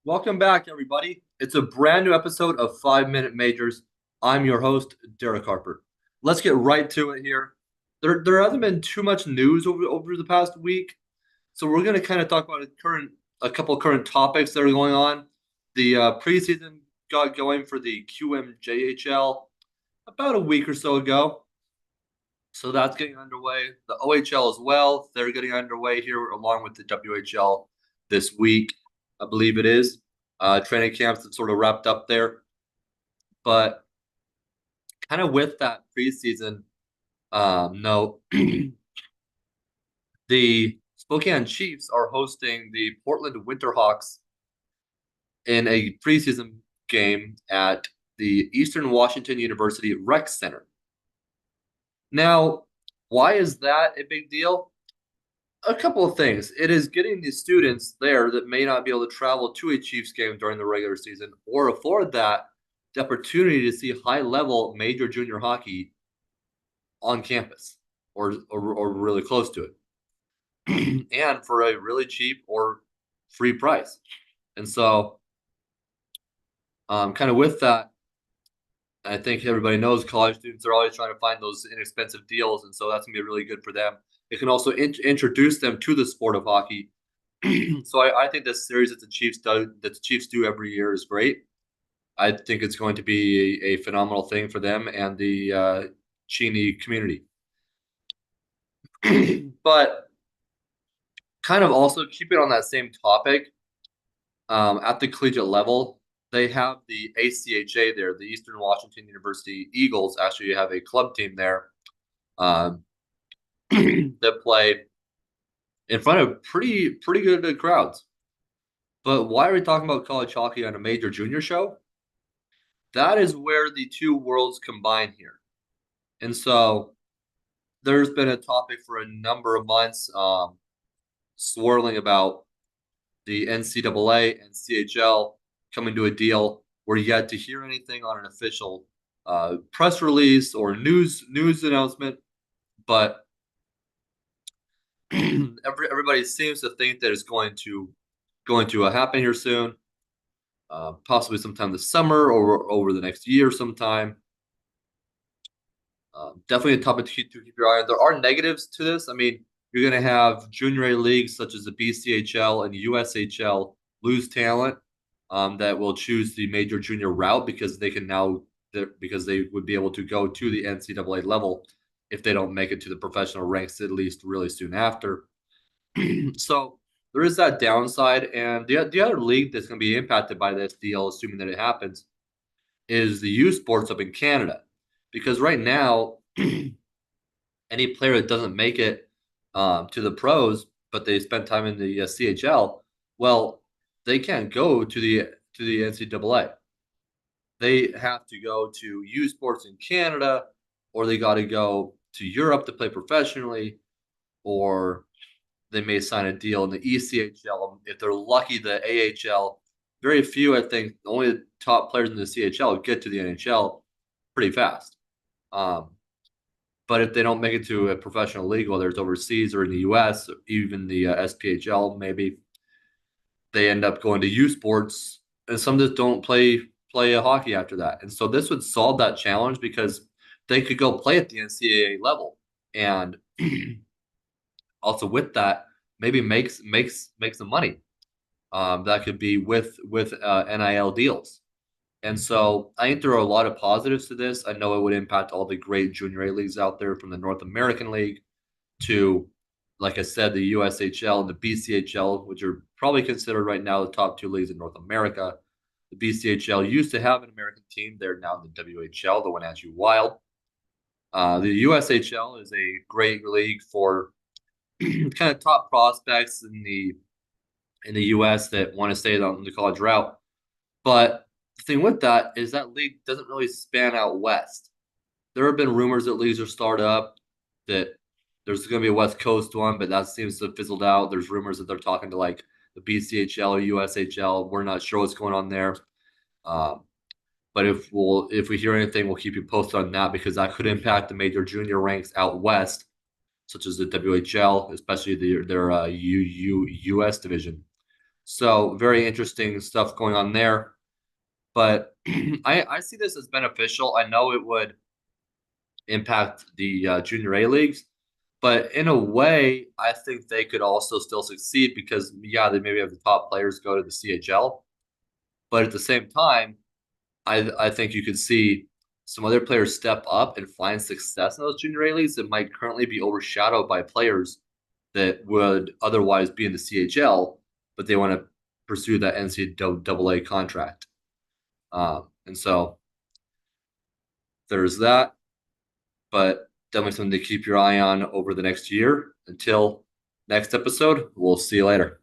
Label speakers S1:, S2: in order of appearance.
S1: Welcome back, everybody. It's a brand new episode of 5 Minute Majors. I'm your host, Derek Harper. Let's get right to it here. There hasn't been too much news over the past week, so we're going to kind of talk about a couple of current topics that are going on. The preseason got going for the QMJHL about a week or so ago, so that's getting underway. The OHL as well, they're getting underway here along with the WHL this week, I believe it is. Training camps have sort of wrapped up there. But kind of with that preseason note, the Spokane Chiefs are hosting the Portland Winterhawks in a preseason game at the Eastern Washington University Rec Center. Now, why is that a big deal? A couple of things. It is getting the students there that may not be able to travel to a Chiefs game during the regular season or afford that the opportunity to see high level major junior hockey on campus or really close to it and for a really cheap or free price. And so, kind of with that, I think everybody knows college students are always trying to find those inexpensive deals. And so that's going to be really good for them. It can also introduce them to the sport of hockey. So I think this series that the Chiefs do every year is great. I think it's going to be a phenomenal thing for them and the Cheney community. But kind of also keep it on that same topic. At the collegiate level, they have the ACHA there, the Eastern Washington University Eagles. Actually, have a club team there um, that play in front of pretty good crowds. But why are we talking about college hockey on a major junior show? That is where the two worlds combine here. And so there's been a topic for a number of months swirling about the NCAA and CHL coming to a deal. We're yet to hear anything on an official press release or news announcement, but everybody seems to think that it's going to happen here soon, possibly sometime this summer or over the next year sometime. Definitely a topic to keep your eye on. There are negatives to this. I mean, you're going to have junior A leagues such as the BCHL and USHL lose talent that will choose the major junior route because they can now because they would be able to go to the NCAA level if they don't make it to the professional ranks at least really soon after. So there is that downside, and the other league that's going to be impacted by this deal, assuming that it happens, is the U Sports up in Canada, because right now any player that doesn't make it to the pros, but they spend time in the CHL, well, they can't go to the NCAA. They have to go to U Sports in Canada, or they got to go to Europe to play professionally, or they may sign a deal in the ECHL. If they're lucky, the AHL. Very few, I think, only the top players in the CHL get to the NHL pretty fast. But if they don't make it to a professional league, whether it's overseas or in the U.S., even the SPHL, maybe they end up going to U Sports, and some just don't play hockey after that. And so this would solve that challenge because they could go play at the NCAA level, and also with that, maybe makes some money. That could be with NIL deals. And so I think there are a lot of positives to this. I know it would impact all the great junior A leagues out there, from the North American League to, like I said, the USHL and the BCHL, which are probably considered right now the top two leagues in North America. The BCHL used to have an American team. They're now in the WHL, the Wenatchee Wild. The USHL is a great league for kind of top prospects in the U.S. that want to stay on the college route. But the thing with that is that league doesn't really span out west. There have been rumors that leagues are started up, that there's going to be a West Coast one, but that seems to have fizzled out. There's rumors that they're talking to like the BCHL or USHL. We're not sure what's going on there. Um, but if we hear anything, we'll keep you posted on that, because that could impact the major junior ranks out west, such as the WHL, especially their US division. So very interesting stuff going on there. But I see this as beneficial. I know it would impact the junior A leagues, but in a way, I think they could also still succeed because yeah, they maybe have the top players go to the CHL, but at the same time, I think you could see some other players step up and find success in those junior A leagues that might currently be overshadowed by players that would otherwise be in the CHL, but they want to pursue that NCAA contract. And so there's that, but definitely something to keep your eye on over the next year. Until next episode, we'll see you later.